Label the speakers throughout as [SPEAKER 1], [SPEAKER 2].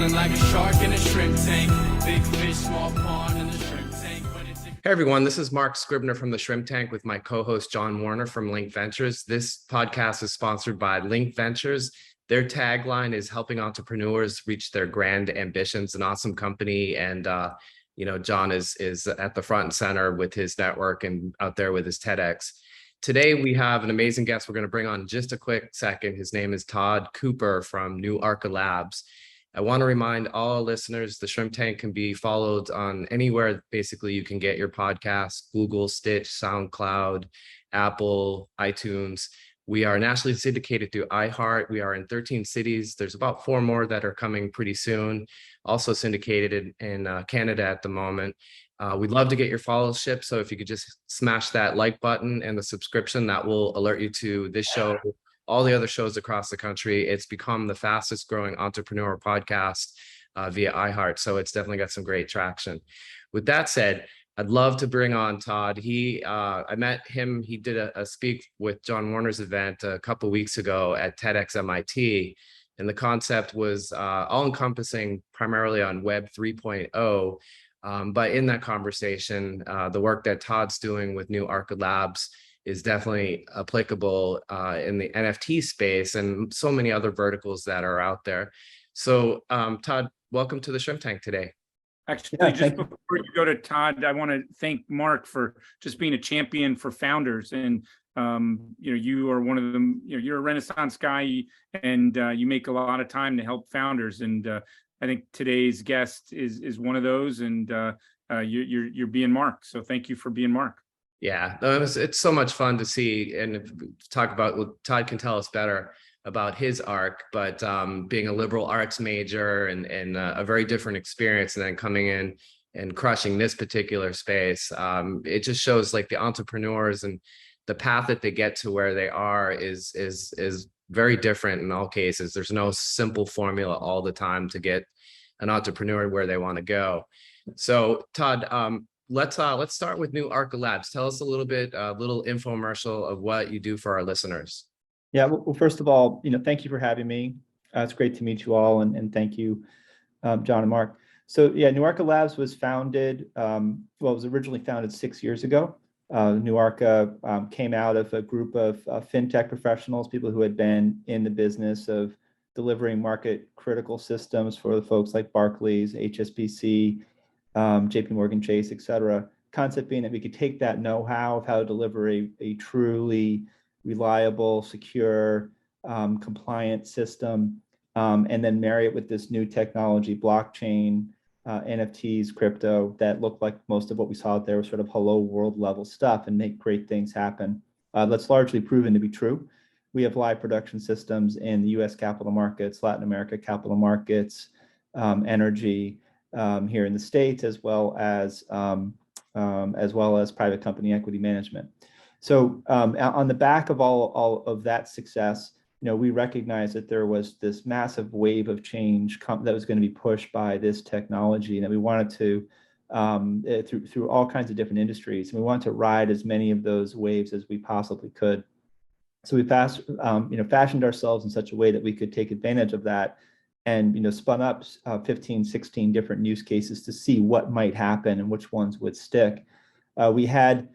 [SPEAKER 1] Feeling like a shark in a shrimp tank. Big fish, small pond in the shrimp tank.
[SPEAKER 2] Hey everyone, this is Mark Scribner from the Shrimp Tank with my co-host John Warner from Link Ventures. This podcast is sponsored by Link Ventures. Their tagline is helping entrepreneurs reach their grand ambitions. An awesome company, and John is at the front and center with his network and out there with his TEDx. Today we have an amazing guest we're going to bring on in just a quick second. His name is Todd Cooper from New Arca Labs. I want to remind all listeners, the Shrimp Tank can be followed on anywhere basically you can get your podcast: Google, Stitch, SoundCloud, Apple, iTunes. We are nationally syndicated through iHeart. We are in 13 cities. There's about 4 more that are coming pretty soon. Also syndicated in Canada at the moment. We'd love to get your followership. So if you could just smash that like button and the subscription, that will alert you to this show, all the other shows across the country. It's become the fastest growing entrepreneur podcast via iHeart. So it's definitely got some great traction. With that said, I'd love to bring on Todd. I met him. He did a speak with John Warner's event a couple of weeks ago at TEDx MIT. And the concept was all encompassing primarily on Web 3.0. But in that conversation, the work that Todd's doing with New Arca Labs is definitely applicable in the NFT space and so many other verticals that are out there. So Todd, welcome to the Shrimp Tank today.
[SPEAKER 3] Actually, just before you go to Todd, I want to thank Mark for just being a champion for founders. And, you are one of them, you're a Renaissance guy, and you make a lot of time to help founders. And I think today's guest is one of those, and you're being Mark. So thank you for being Mark.
[SPEAKER 2] Yeah, it's so much fun to see and talk about what Todd can tell us better about his arc, but being a liberal arts major and a very different experience, and then coming in and crushing this particular space, it just shows like the entrepreneurs and the path that they get to where they are is very different in all cases. There's no simple formula all the time to get an entrepreneur where they want to go. So Todd, let's start with New Arca Labs. Tell us a little bit, a little infomercial of what you do for our listeners.
[SPEAKER 4] Yeah, well, first of all, thank you for having me. It's great to meet you all, and thank you, John and Mark. So yeah, New Arca Labs was founded, it was originally founded 6 years ago. New Arca came out of a group of fintech professionals, people who had been in the business of delivering market critical systems for the folks like Barclays, HSBC, JP Morgan Chase, et cetera. Concept being that we could take that know-how of how to deliver a truly reliable, secure, compliant system, and then marry it with this new technology, blockchain, NFTs, crypto, that looked like most of what we saw out there was sort of hello world level stuff, and make great things happen. That's largely proven to be true. We have live production systems in the US capital markets, Latin America capital markets, energy, here in the States, as well as private company equity management. So on the back of all of that success, we recognized that there was this massive wave of change that was going to be pushed by this technology, and that we wanted to, through all kinds of different industries, and we wanted to ride as many of those waves as we possibly could. So we fashioned ourselves in such a way that we could take advantage of that, and spun up 15, 16 different use cases to see what might happen and which ones would stick. We had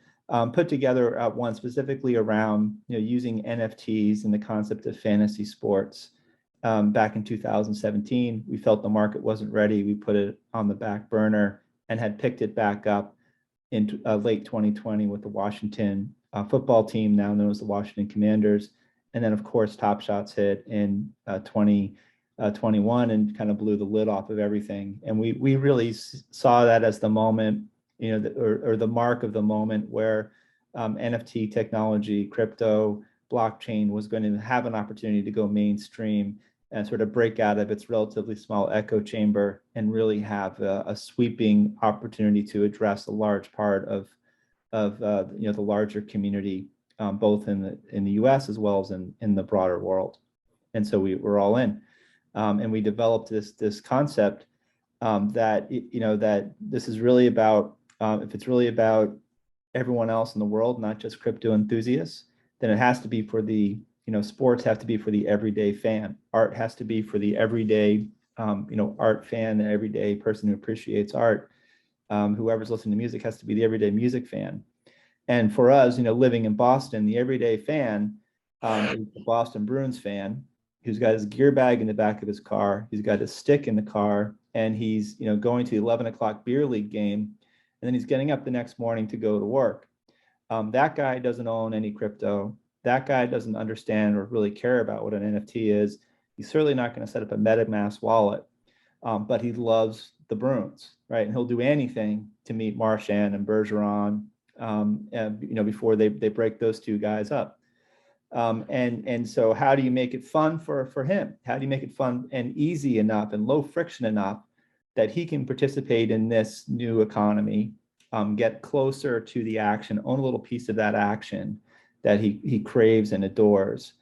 [SPEAKER 4] put together one specifically around using NFTs and the concept of fantasy sports. Back in 2017, we felt the market wasn't ready. We put it on the back burner and had picked it back up in late 2020 with the Washington football team, now known as the Washington Commanders. And then, of course, Top Shots hit in 2021 and kind of blew the lid off of everything. And we really saw that as the moment, or the mark of the moment where NFT technology, crypto, blockchain was going to have an opportunity to go mainstream and sort of break out of its relatively small echo chamber and really have a sweeping opportunity to address a large part of the larger community, both in the U.S. as well as in the broader world. And so we're all in, and we developed this concept that that this is really about. If it's really about everyone else in the world, not just crypto enthusiasts, then it has to be for the, sports have to be for the everyday fan. Art has to be for the everyday art fan, the everyday person who appreciates art. Whoever's listening to music has to be the everyday music fan. And for us, living in Boston, the everyday fan is the Boston Bruins fan who's got his gear bag in the back of his car. He's got his stick in the car, and he's going to the 11 o'clock beer league game, and then he's getting up the next morning to go to work. That guy doesn't own any crypto. That guy doesn't understand or really care about what an NFT is. He's certainly not going to set up a MetaMask wallet, but he loves the Bruins, right? And he'll do anything to meet Marchand and Bergeron, before they break those two guys up. And so how do you make it fun for him? How do you make it fun and easy enough and low friction enough that he can participate in this new economy, get closer to the action, own a little piece of that action that he craves and adores,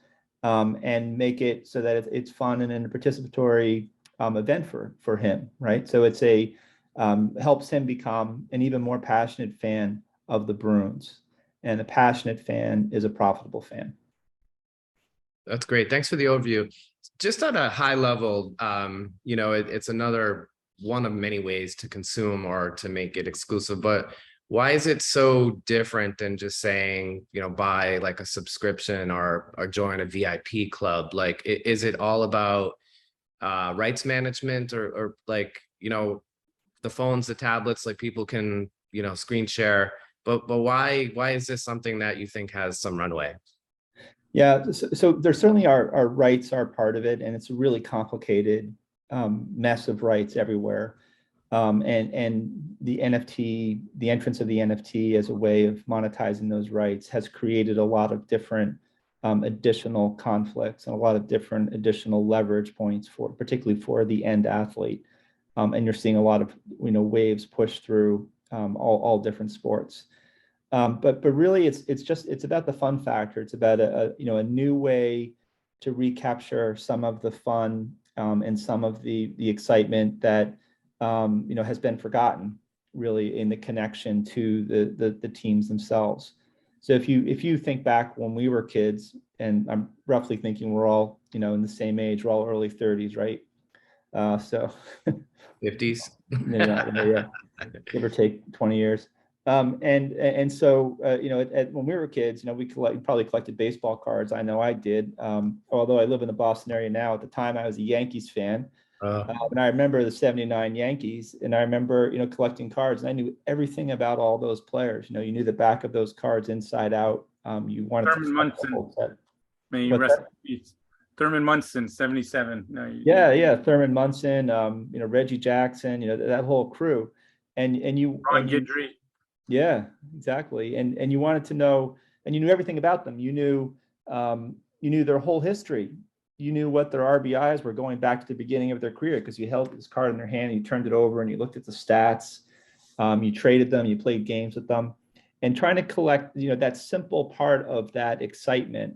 [SPEAKER 4] and make it so that it's fun and a participatory event for him, right? So it's helps him become an even more passionate fan of the Bruins, and a passionate fan is a profitable fan.
[SPEAKER 2] That's great. Thanks for the overview. Just at a high level, it's another one of many ways to consume or to make it exclusive, but why is it so different than just saying, buy like a subscription or join a VIP club? Like, is it all about rights management or like, the phones, the tablets, like people can, screen share, but why is this something that you think has some runway?
[SPEAKER 4] Yeah, so there certainly are rights are part of it, and it's a really complicated mess of rights everywhere. And the NFT, the entrance of the NFT as a way of monetizing those rights has created a lot of different additional conflicts and a lot of different additional leverage points particularly for the end athlete. And you're seeing a lot of waves push through all different sports. But really, it's about the fun factor. It's about a new way to recapture some of the fun and some of the excitement that has been forgotten, really, in the connection to the teams themselves. So if you think back when we were kids, and I'm roughly thinking we're all in the same age, we're all early 30s, right? So
[SPEAKER 2] 50s.
[SPEAKER 4] yeah, give or take 20 years. And so when we were kids, we probably collected baseball cards. I know I did. Although I live in the Boston area now, at the time I was a Yankees fan. And I remember the '79 Yankees, and I remember collecting cards, and I knew everything about all those players. You knew the back of those cards inside out. You wanted
[SPEAKER 3] Thurman
[SPEAKER 4] to
[SPEAKER 3] Munson. May you
[SPEAKER 4] What's
[SPEAKER 3] rest
[SPEAKER 4] that?
[SPEAKER 3] in peace. Thurman Munson, 77. No,
[SPEAKER 4] Yeah, Thurman Munson, Reggie Jackson, that whole crew, and you
[SPEAKER 3] Ron
[SPEAKER 4] and you,
[SPEAKER 3] Guidry.
[SPEAKER 4] yeah, exactly, and you wanted to know, and you knew everything about them. You knew their whole history. You knew what their RBIs were going back to the beginning of their career because you held this card in their hand, and you turned it over, and you looked at the stats. You traded them, you played games with them, and trying to collect, that simple part of that excitement.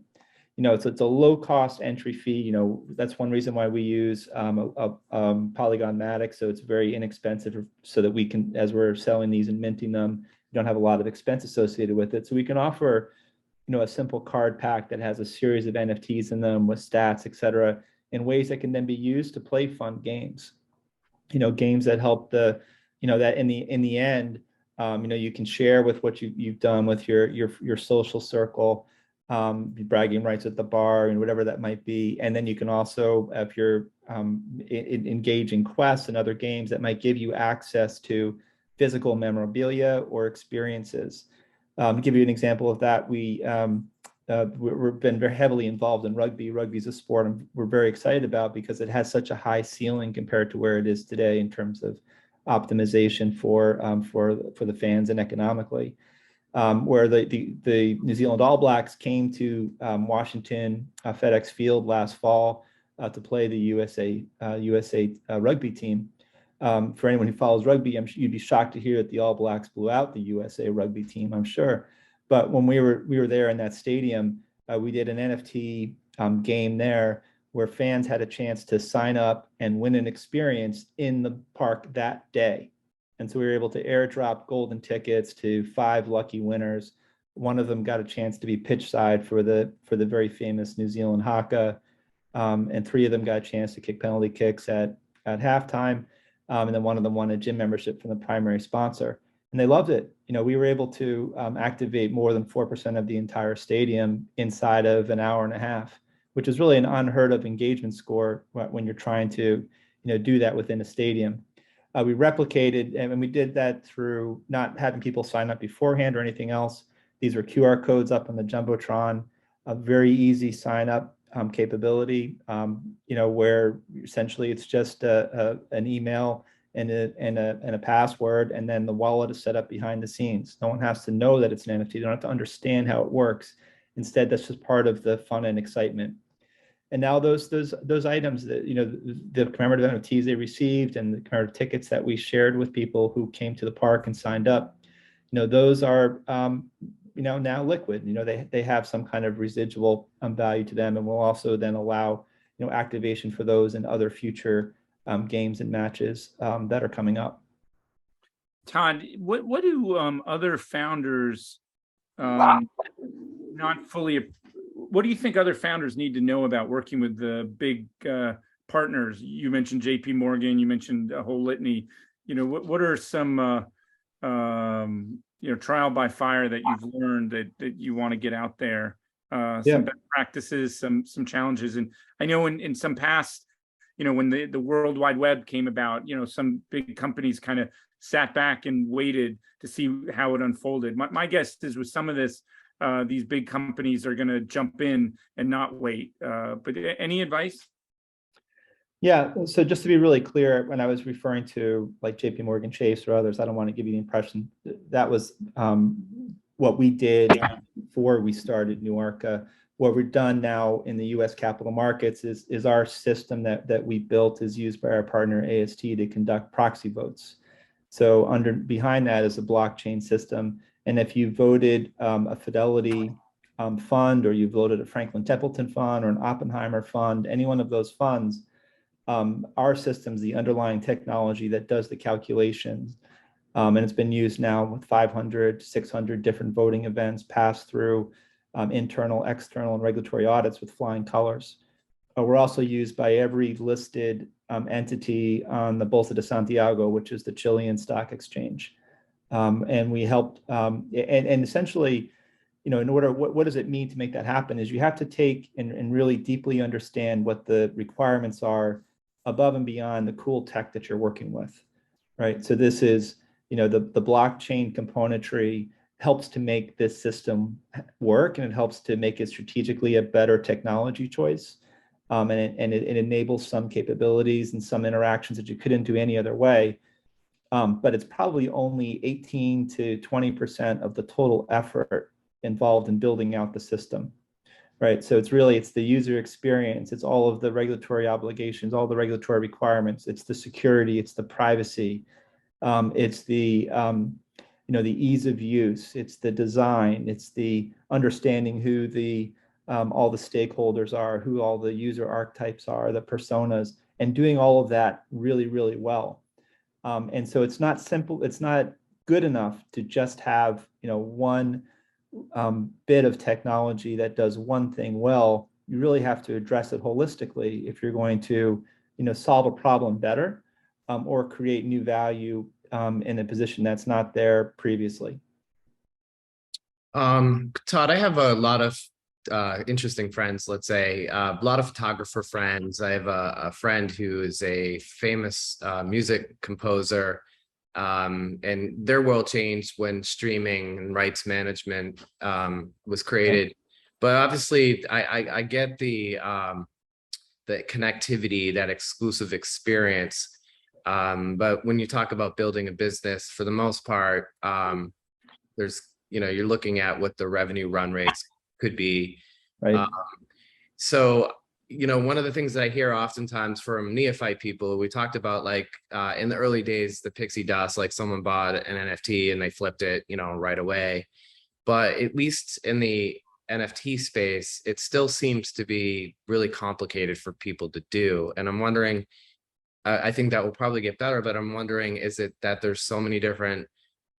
[SPEAKER 4] It's a low cost entry fee. That's one reason why we use Polygon Matic. So it's very inexpensive, so that we can, as we're selling these and minting them, we don't have a lot of expense associated with it. So we can offer a simple card pack that has a series of NFTs in them with stats, et cetera, in ways that can then be used to play fun games. Games that help that in the end, you can share with what you've done with your social circle, bragging rights at the bar and whatever that might be. And then you can also, if you're engage in quests and other games that might give you access to physical memorabilia or experiences. To give you an example of that, we've been very heavily involved in rugby. Rugby is a sport we're very excited about because it has such a high ceiling compared to where it is today in terms of optimization for the fans and economically. Where the New Zealand All Blacks came to Washington FedEx Field last fall to play the USA rugby team. For anyone who follows rugby, you'd be shocked to hear that the All Blacks blew out the USA rugby team, I'm sure. But when we were there in that stadium, we did an NFT game there where fans had a chance to sign up and win an experience in the park that day. And so we were able to airdrop golden tickets to 5 lucky winners. One of them got a chance to be pitch side for the very famous New Zealand haka, and 3 of them got a chance to kick penalty kicks at at halftime. And then one of them won a gym membership from the primary sponsor, and they loved it. We were able to activate more than 4% of the entire stadium inside of an hour and a half, which is really an unheard of engagement score when you're trying to, do that within a stadium. We replicated, and we did that through not having people sign up beforehand or anything else. These were QR codes up on the Jumbotron, a very easy sign up capability, where essentially it's just an email and a password, and then the wallet is set up behind the scenes. No one has to know that it's an NFT. They don't have to understand how it works. Instead, that's just part of the fun and excitement. And now those items that, the commemorative NFTs they received and the commemorative tickets that we shared with people who came to the park and signed up, those are now liquid. They have some kind of residual value to them, and we'll also then allow activation for those in other future games and matches that are coming up.
[SPEAKER 3] Todd, what do other founders not fully? What do you think other founders need to know about working with the big partners? You mentioned JP Morgan, you mentioned a whole litany. What are some trial by fire that you've learned that you want to get out there? Some best practices, some challenges. And I know in some past, when the World Wide Web came about, some big companies kind of sat back and waited to see how it unfolded. My guess is with some of this, these big companies are going to jump in and not wait. But any advice?
[SPEAKER 4] Yeah. So just to be really clear, when I was referring to like JP Morgan Chase or others, I don't want to give you the impression that was what we did before we started Nuarka. What we've done now in the U.S. capital markets is our system that we built is used by our partner AST to conduct proxy votes. So behind that is a blockchain system. And if you voted a Fidelity fund, or you voted a Franklin Templeton fund or an Oppenheimer fund, any one of those funds, our system's the underlying technology that does the calculations. And it's been used now with 500, 600 different voting events passed through internal, external, and regulatory audits with flying colors. We're also used by every listed entity on the Bolsa de Santiago, which is the Chilean stock exchange. And we helped, and essentially, in order, what does it mean to make that happen is you have to take and really deeply understand what the requirements are above and beyond the cool tech that you're working with, right? So this is, the blockchain componentry helps to make this system work, and it helps to make it strategically a better technology choice. And it enables some capabilities and some interactions that you couldn't do any other way. But it's probably only 18 to 20% of the total effort involved in building out the system, right? So it's the user experience, it's all of the regulatory obligations, all the regulatory requirements, it's the security, it's the privacy, it's the ease of use, it's the design, it's the understanding who all the stakeholders are, who all the user archetypes are, the personas, and doing all of that really, really well. And so it's not simple, it's not good enough to just have, one bit of technology that does one thing well. You really have to address it holistically if you're going to, solve a problem better, or create new value in a position that's not there previously.
[SPEAKER 2] Todd, I have a lot of interesting friends, let's say, a lot of photographer friends. I have a friend who is a famous music composer, and their world changed when streaming and rights management was created. But obviously, I get the connectivity, that exclusive experience. But when you talk about building a business, for the most part, there's, you're looking at what the revenue run rates could be.
[SPEAKER 4] Right.
[SPEAKER 2] So, one of the things that I hear oftentimes from neophyte people, we talked about, like, in the early days, the pixie dust, like someone bought an NFT and they flipped it, right away. But at least in the NFT space, it still seems to be really complicated for people to do. And I'm wondering, I think that will probably get better, but I'm wondering, is it that there's so many different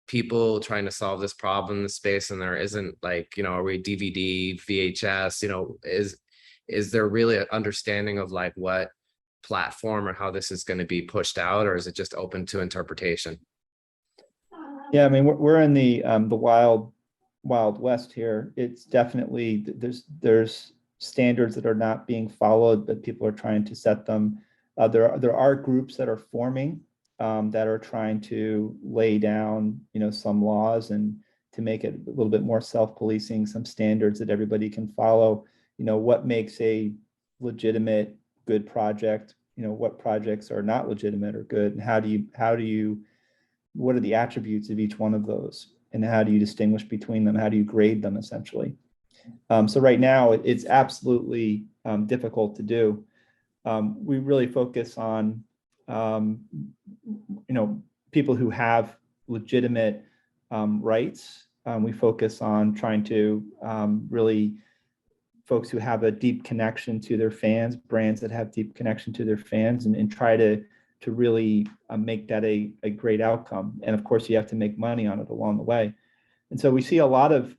[SPEAKER 2] people trying to solve this problem in the space, and there isn't, like, are we DVD, VHS, is there really an understanding of like what platform or how this is going to be pushed out, or is it just open to interpretation?
[SPEAKER 4] Yeah, I mean, we're in the wild west here. It's definitely, there's standards that are not being followed, but people are trying to set them. There are groups that are forming that are trying to lay down, some laws and to make it a little bit more self-policing, some standards that everybody can follow. What makes a legitimate good project? What projects are not legitimate or good, and how do you what are the attributes of each one of those, and how do you distinguish between them? How do you grade them, essentially? So right now, it's absolutely difficult to do. We really focus on, people who have legitimate rights. We focus on trying to really folks who have a deep connection to their fans, brands that have deep connection to their fans, and try to really make that a great outcome. And of course, you have to make money on it along the way. And so we see a lot of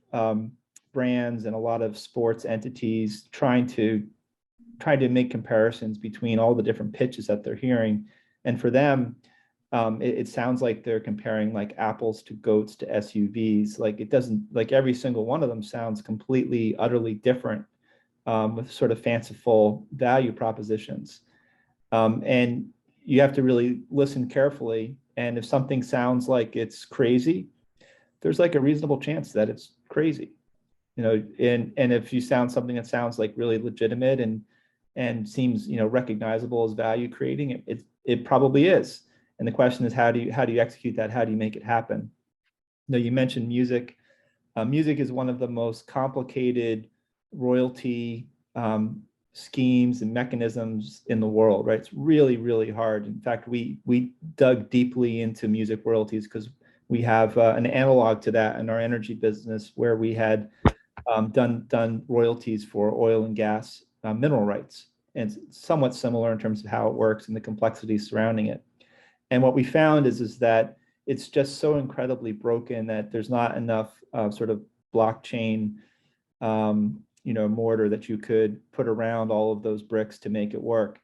[SPEAKER 4] brands and a lot of sports entities trying to make comparisons between all the different pitches that they're hearing. And for them, it sounds like they're comparing like apples to goats to SUVs. Like it doesn't, like every single one of them sounds completely, utterly different with sort of fanciful value propositions. And you have to really listen carefully. And if something sounds like it's crazy, there's like a reasonable chance that it's crazy, and if you sound something that sounds like really legitimate and seems, recognizable as value creating, it probably is. And the question is, how do you execute that? How do you make it happen? You mentioned music. Music is one of the most complicated royalty schemes and mechanisms in the world, right? It's really, really hard. In fact, we dug deeply into music royalties because we have an analog to that in our energy business, where we had done royalties for oil and gas mineral rights, and it's somewhat similar in terms of how it works and the complexities surrounding it. And what we found is that it's just so incredibly broken that there's not enough sort of blockchain mortar that you could put around all of those bricks to make it work.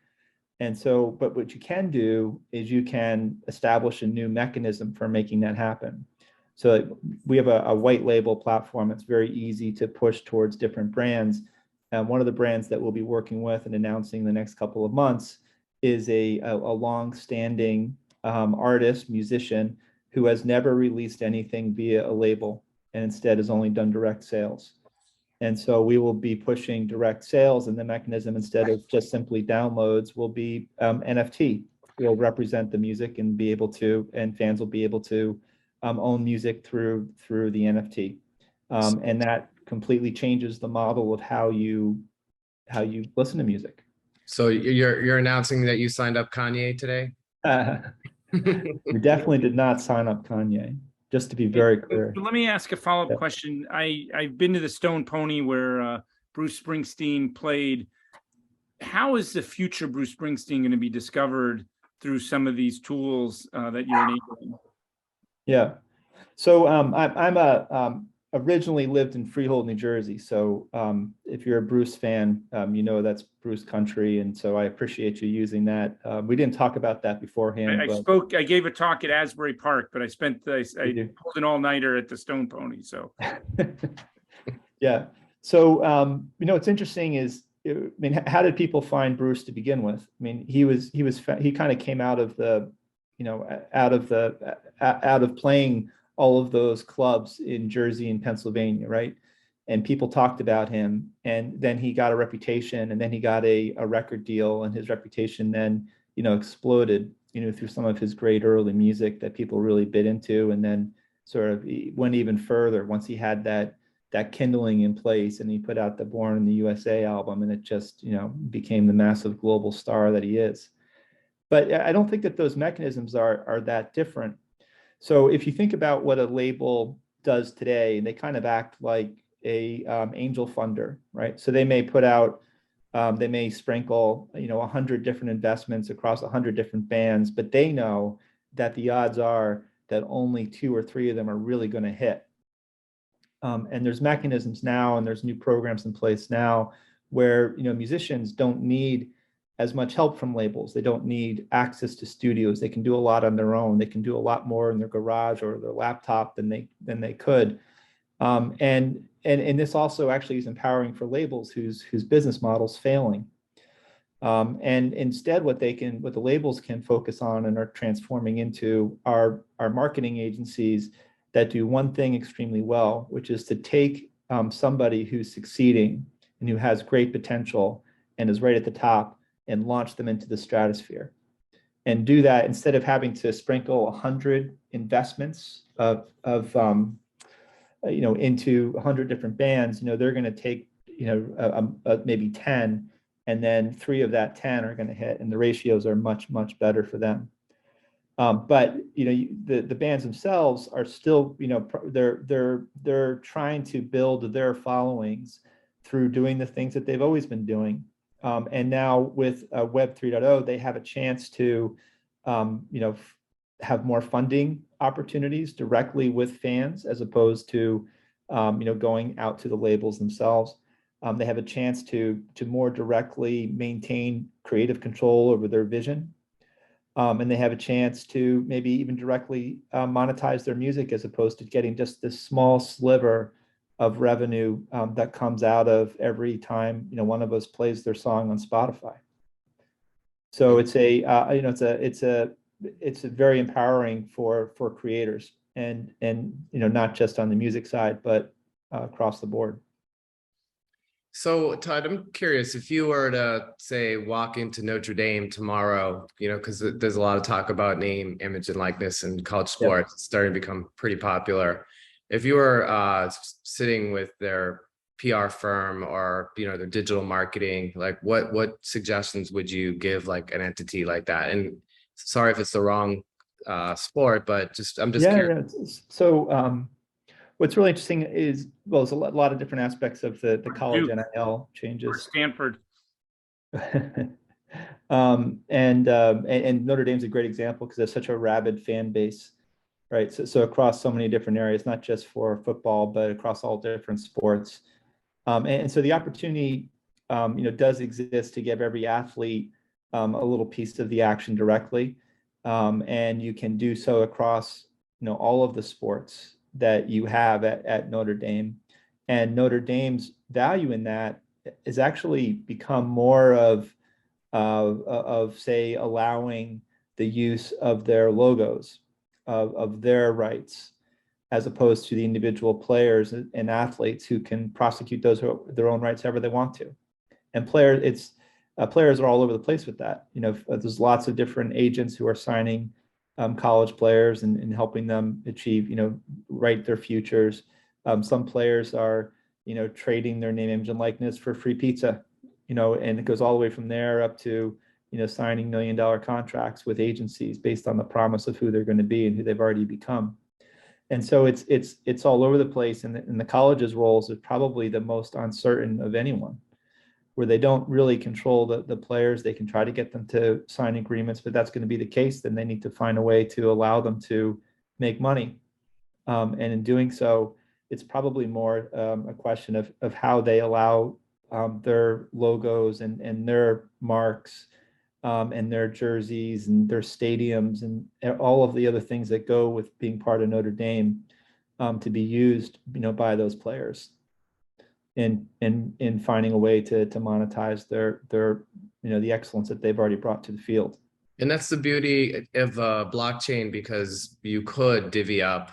[SPEAKER 4] And so, but what you can do is you can establish a new mechanism for making that happen. So we have a white label platform that's very easy to push towards different brands. And one of the brands that we'll be working with and announcing the next couple of months is a long-standing artist, musician, who has never released anything via a label and instead has only done direct sales. And so we will be pushing direct sales, and the mechanism, instead of just simply downloads, will be NFT. We'll represent the music and fans will be able to own music through the NFT. And that completely changes the model of how you listen to music.
[SPEAKER 2] So you're announcing that you signed up Kanye today?
[SPEAKER 4] We definitely did not sign up Kanye, just to be very clear.
[SPEAKER 3] Let me ask a follow-up question. I've been to the Stone Pony where Bruce Springsteen played. How is the future Bruce Springsteen going to be discovered through some of these tools that you're enabling?
[SPEAKER 4] Yeah. So I'm originally lived in Freehold, New Jersey. So if you're a Bruce fan, that's Bruce country. And so I appreciate you using that. We didn't talk about that beforehand.
[SPEAKER 3] I gave a talk at Asbury Park, but I pulled an all-nighter at the Stone Pony. So
[SPEAKER 4] yeah. So what's interesting is, how did people find Bruce to begin with? He kind of came out of the, out of playing all of those clubs in Jersey and Pennsylvania, right? And people talked about him, and then he got a reputation, and then he got a record deal, and his reputation then, exploded, through some of his great early music that people really bit into, and then sort of went even further once he had that kindling in place, and he put out the Born in the USA album, and it just, became the massive global star that he is. But I don't think that those mechanisms are that different. So if you think about what a label does today, they kind of act like a angel funder, right? So they may put out, they may sprinkle, 100 different investments across 100 different bands, but they know that the odds are that only 2 or 3 of them are really going to hit. And there's mechanisms now, and there's new programs in place now where, musicians don't need as much help from labels. They don't need access to studios. They can do a lot on their own. They can do a lot more in their garage or their laptop than they could. And this also actually is empowering for labels whose business model's failing. And instead, what the labels can focus on and are transforming into are marketing agencies that do one thing extremely well, which is to take somebody who's succeeding and who has great potential and is right at the top and launch them into the stratosphere. And do that instead of having to sprinkle 100 investments into 100 different bands. They're going to take maybe 10, and then 3 of that 10 are going to hit, and the ratios are much better for them. But the bands themselves are still they're trying to build their followings through doing the things that they've always been doing. And now with Web 3.0, they have a chance to have more funding opportunities directly with fans, as opposed to going out to the labels themselves. They have a chance to more directly maintain creative control over their vision. And they have a chance to maybe even directly monetize their music, as opposed to getting just this small sliver of revenue that comes out of every time one of us plays their song on Spotify. So it's a very empowering for creators, and not just on the music side, but across the board.
[SPEAKER 2] So Todd, I'm curious, if you were to say walk into Notre Dame tomorrow, because there's a lot of talk about name, image, and likeness in college sports. It's starting to become pretty popular. If you were sitting with their PR firm or their digital marketing, like what suggestions would you give like an entity like that? And sorry if it's the wrong sport, but I'm just curious.
[SPEAKER 4] Yeah. So what's really interesting is, well, there's a lot of different aspects of the college NIL changes.
[SPEAKER 3] Or Stanford.
[SPEAKER 4] And Notre Dame's a great example because there's such a rabid fan base, right? So across so many different areas, not just for football, but across all different sports. And so the opportunity, does exist to give every athlete a little piece of the action directly. And you can do so across, all of the sports that you have at Notre Dame. And Notre Dame's value in that is actually become more of say, allowing the use of their logos, of their rights, as opposed to the individual players and athletes who can prosecute their own rights however they want to. And players are all over the place with that. There's lots of different agents who are signing college players and helping them achieve, write their futures. Some players are, trading their name, image, and likeness for free pizza, and it goes all the way from there up to, signing $1 million contracts with agencies based on the promise of who they're going to be and who they've already become. And so it's all over the place. And the college's roles are probably the most uncertain of anyone, where they don't really control the players. They can try to get them to sign agreements, but that's going to be the case. Then they need to find a way to allow them to make money. And in doing so, it's probably more a question of how they allow their logos and their marks and their jerseys and their stadiums and all of the other things that go with being part of Notre Dame to be used, by those players in finding a way to monetize their the excellence that they've already brought to the field.
[SPEAKER 2] And that's the beauty of blockchain, because you could divvy up,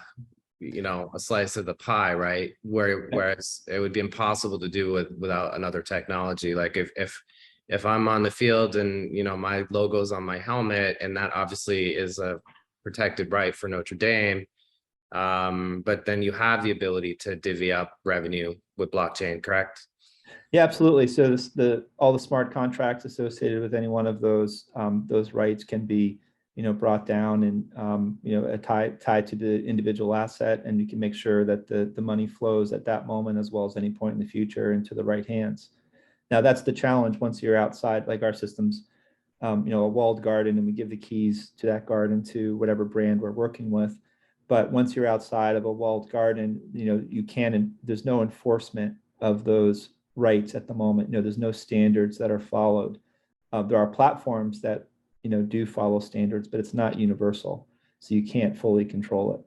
[SPEAKER 2] a slice of the pie, right? Whereas it would be impossible to do without another technology. Like if I'm on the field and, my logo's on my helmet, and that obviously is a protected right for Notre Dame. But then you have the ability to divvy up revenue with blockchain, correct?
[SPEAKER 4] Yeah, absolutely. So all the smart contracts associated with any one of those rights can be, brought down and, tied to the individual asset, and you can make sure that the money flows at that moment as well as any point in the future into the right hands. Now, that's the challenge once you're outside, like our systems, a walled garden, and we give the keys to that garden to whatever brand we're working with. But once you're outside of a walled garden, you can, and there's no enforcement of those rights at the moment. There's no standards that are followed. There are platforms that, do follow standards, but it's not universal. So you can't fully control it.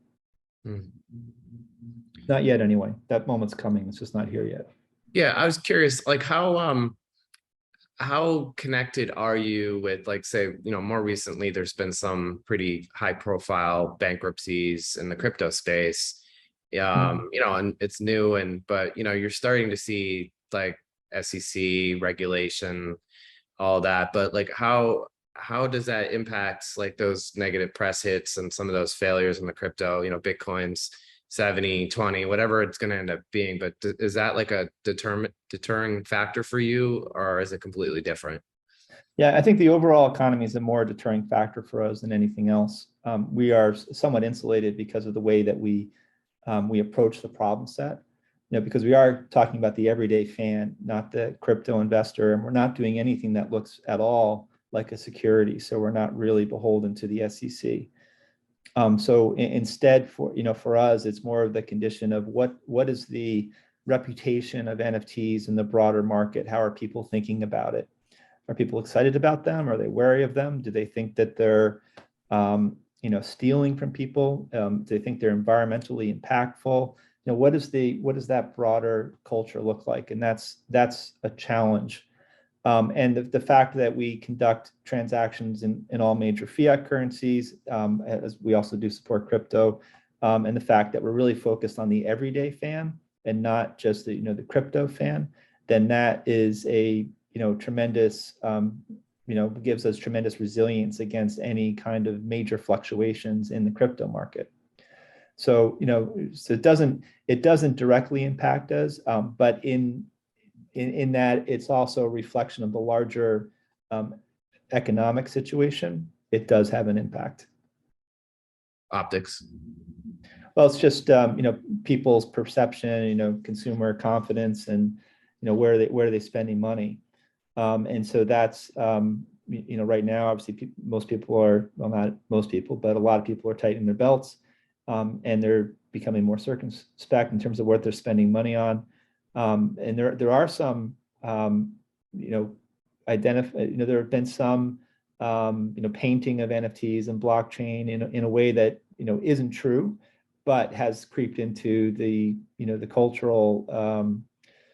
[SPEAKER 2] Hmm.
[SPEAKER 4] Not yet, anyway. That moment's coming. It's just not here yet.
[SPEAKER 2] Yeah, I was curious, like how connected are you with, like, say, more recently there's been some pretty high profile bankruptcies in the crypto space. And it's new, but you're starting to see like SEC regulation, all that, but like how does that impact like those negative press hits and some of those failures in the crypto, Bitcoin's 70, 20, whatever it's going to end up being, but is that like a deterring factor for you, or is it completely different?
[SPEAKER 4] Yeah, I think the overall economy is a more deterring factor for us than anything else. We are somewhat insulated because of the way that we approach the problem set. Because we are talking about the everyday fan, not the crypto investor, and we're not doing anything that looks at all like a security. So we're not really beholden to the SEC. So instead, for us, it's more of the condition of what is the reputation of NFTs in the broader market? How are people thinking about it? Are people excited about them? Are they wary of them? Do they think that they're stealing from people? Do they think they're environmentally impactful? What does that broader culture look like? And that's a challenge. And the fact that we conduct transactions in all major fiat currencies, as we also do support crypto, and the fact that we're really focused on the everyday fan and not just the crypto fan, then that is a tremendous gives us tremendous resilience against any kind of major fluctuations in the crypto market. So so it doesn't directly impact us, but in that it's also a reflection of the larger economic situation. It does have an impact.
[SPEAKER 2] Optics.
[SPEAKER 4] Well, it's just people's perception, consumer confidence, and where are they spending money, and so that's right now, obviously, most people are, well, not most people, but a lot of people are tightening their belts, and they're becoming more circumspect in terms of what they're spending money on. And there are some, there have been some, painting of NFTs and blockchain in a way that, isn't true, but has creeped into the cultural,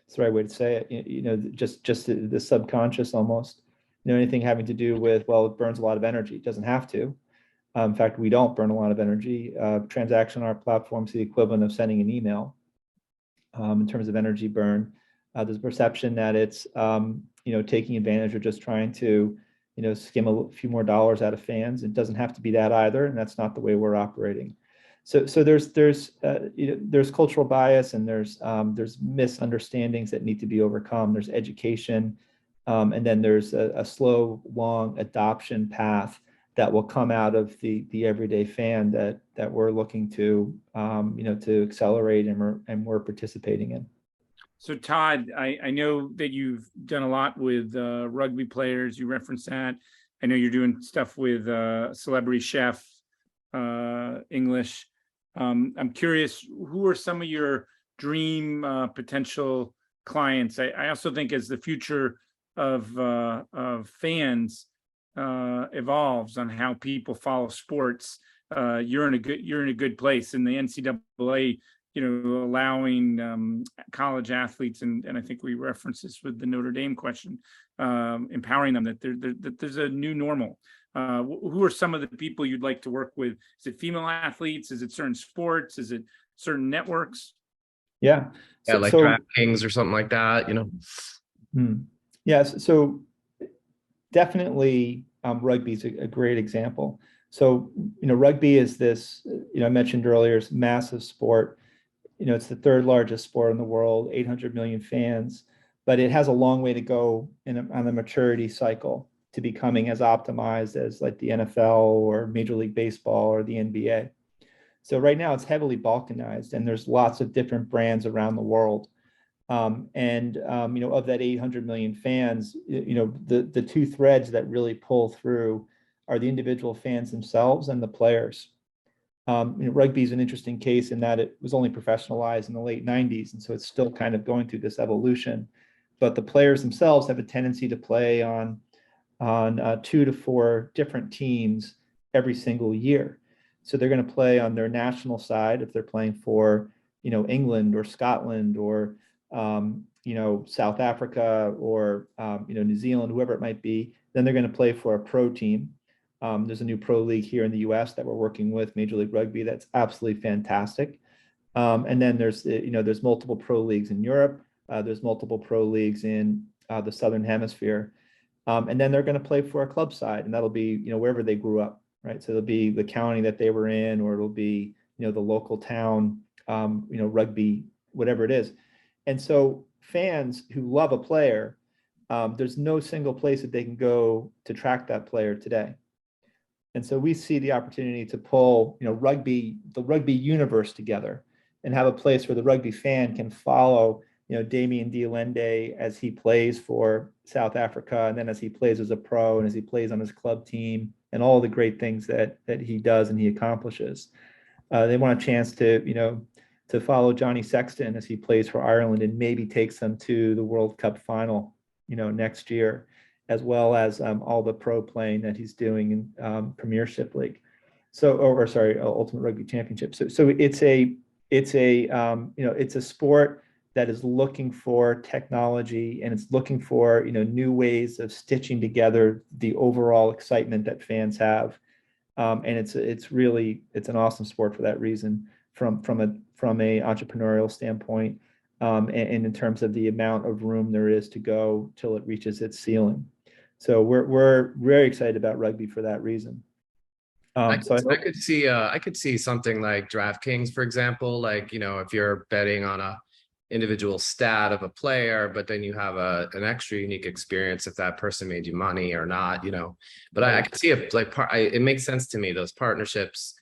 [SPEAKER 4] it's the right way to say it, just the subconscious almost, anything having to do with, well, it burns a lot of energy. It doesn't have to. In fact, we don't burn a lot of energy. Transaction on our platform is the equivalent of sending an email. In terms of energy burn, there's a perception that it's taking advantage or just trying to skim a few more dollars out of fans. It doesn't have to be that either, and that's not the way we're operating. So there's cultural bias, and there's misunderstandings that need to be overcome. There's education, and then there's a slow, long adoption path that will come out of the everyday fan that we're looking to to accelerate, and we're participating in.
[SPEAKER 3] So Todd, I know that you've done a lot with rugby players. You referenced that. I know you're doing stuff with Celebrity Chef English. I'm curious, who are some of your dream potential clients? I also think as the future of fans evolves on how people follow sports, you're in a good place. In the NCAA, allowing college athletes, and I think we referenced this with the Notre Dame question, empowering them that there's a new normal. Who are some of the people you'd like to work with? Is it female athletes? Is it certain sports? Is it certain networks?
[SPEAKER 4] Yeah,
[SPEAKER 2] Like DraftKings or something like that,
[SPEAKER 4] Yes, so definitely rugby is a great example. So rugby is this, I mentioned earlier, it's a massive sport. It's the third largest sport in the world, 800 million fans, but it has a long way to go on the maturity cycle to becoming as optimized as like the NFL or Major League Baseball or the NBA. So right now it's heavily balkanized, and there's lots of different brands around the world. Of that 800 million fans, the two threads that really pull through are the individual fans themselves and the players. Rugby is an interesting case in that it was only professionalized in the late 90s, and so it's still kind of going through this evolution. But the players themselves have a tendency to play on on 2 to 4 different teams every single year. So they're going to play on their national side if they're playing for, England or Scotland or, South Africa or, New Zealand, whoever it might be. Then they're going to play for a pro team. There's a new pro league here in the US that we're working with, Major League Rugby. That's absolutely fantastic. And then there's multiple pro leagues in Europe. There's multiple pro leagues in the Southern Hemisphere. And then they're going to play for a club side, and that'll be, wherever they grew up, right? So it'll be the county that they were in, or it'll be, the local town, rugby, whatever it is. And so fans who love a player, there's no single place that they can go to track that player today. And so we see the opportunity to pull, the rugby universe together and have a place where the rugby fan can follow, Damien Diolende as he plays for South Africa, and then as he plays as a pro and as he plays on his club team and all the great things that he does and he accomplishes. They want a chance to, to follow Johnny Sexton as he plays for Ireland and maybe takes them to the World Cup final, next year, as well as all the pro playing that he's doing in Premiership League. So, Ultimate Rugby Championship. So it's a sport that is looking for technology, and it's looking for, new ways of stitching together the overall excitement that fans have. And it's an awesome sport for that reason, from a entrepreneurial standpoint, and in terms of the amount of room there is to go till it reaches its ceiling. So we're very excited about rugby for that reason.
[SPEAKER 2] I could see something like DraftKings, for example, like, if you're betting on a individual stat of a player, but then you have an extra unique experience if that person made you money or not, but I could see it makes sense to me. Those partnerships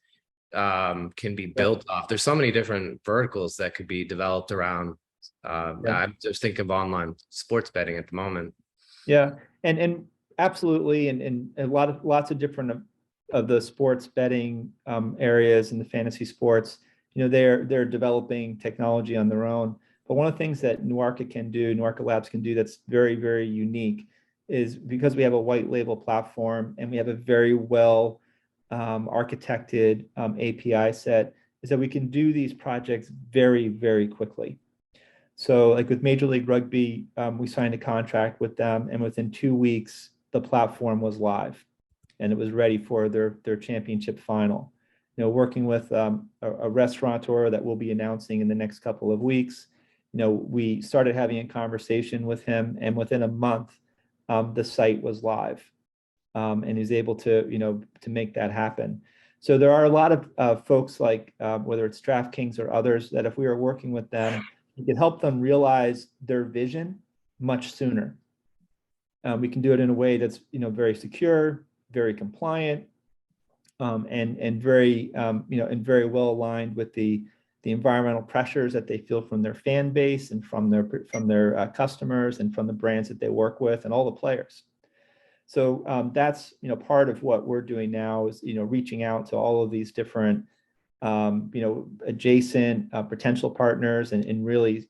[SPEAKER 2] can be built off. There's so many different verticals that could be developed around. I'm just thinking of online sports betting at the moment.
[SPEAKER 4] Yeah, and absolutely, and lots of different of the sports betting areas and the fantasy sports, they're developing technology on their own. But one of the things that Nuarka Labs can do that's very, very unique is, because we have a white label platform and we have a very well architected API set, is that we can do these projects very, very quickly. So like with Major League Rugby, we signed a contract with them, and within 2 weeks, the platform was live and it was ready for their championship final. Working with a restaurateur that we'll be announcing in the next couple of weeks, we started having a conversation with him, and within a month, the site was live, and he's able to make that happen. So there are a lot of folks like whether it's DraftKings or others that if we were working with them, we could help them realize their vision much sooner. We can do it in a way that's very secure, very compliant, and very and very well aligned with the environmental pressures that they feel from their fan base and from their customers and from the brands that they work with and all the players. So that's part of what we're doing now is reaching out to all of these different adjacent potential partners and really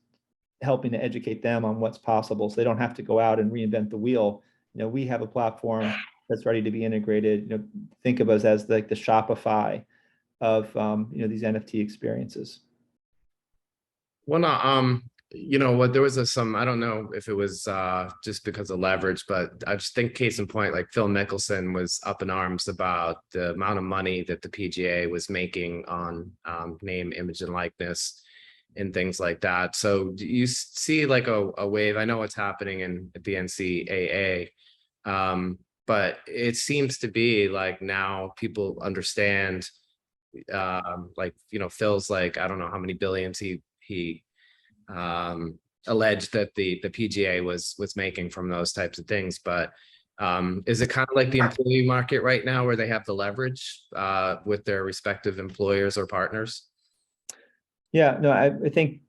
[SPEAKER 4] helping to educate them on what's possible, so they don't have to go out and reinvent the wheel. We have a platform that's ready to be integrated. Think of us as like the Shopify of these NFT experiences.
[SPEAKER 2] Well, what there was some, I don't know if it was just because of leverage, but I just think case in point, like Phil Mickelson was up in arms about the amount of money that the PGA was making on name, image, and likeness and things like that. So do you see like a wave? I know what's happening at the NCAA, but it seems to be like now people understand, Phil's like, I don't know how many billions he alleged that the PGA was making from those types of things. But is it kind of like the employee market right now, where they have the leverage with their respective employers or partners?
[SPEAKER 4] Yeah, no, I think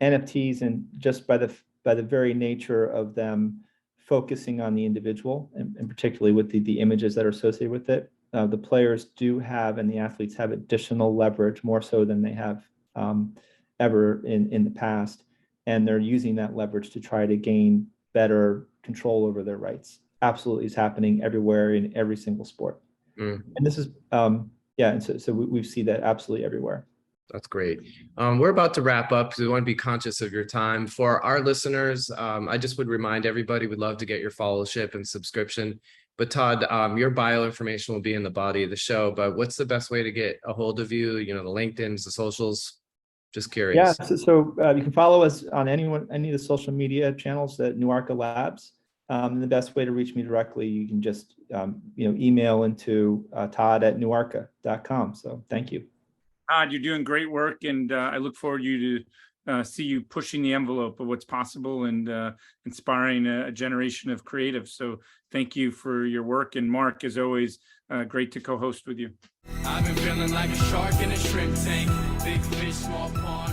[SPEAKER 4] NFTs, and just by the very nature of them focusing on the individual, and particularly with the images that are associated with it, the players do have, and the athletes have, additional leverage, more so than they have ever in the past, and they're using that leverage to try to gain better control over their rights. absolutely is happening everywhere in every single sport. And this is, yeah, and so we see that absolutely everywhere.
[SPEAKER 2] That's great. We're about to wrap up because we want to be conscious of your time. For our listeners, I just would remind everybody, we'd love to get your followership and subscription. But Todd, your bio information will be in the body of the show, but what's the best way to get a hold of you? You know, the LinkedIns, the socials, just curious.
[SPEAKER 4] Yeah, so you can follow us on any of the social media channels at Nuarka Labs. And the best way to reach me directly, you can just email into todd@nuarka.com. So thank you.
[SPEAKER 3] Todd, you're doing great work, and I look forward to you to see you pushing the envelope of what's possible and inspiring a generation of creatives. So thank you for your work. And Mark, as always, great to co-host with you.
[SPEAKER 1] I've been feeling like a shark in a shrimp tank. Big fish, small pond.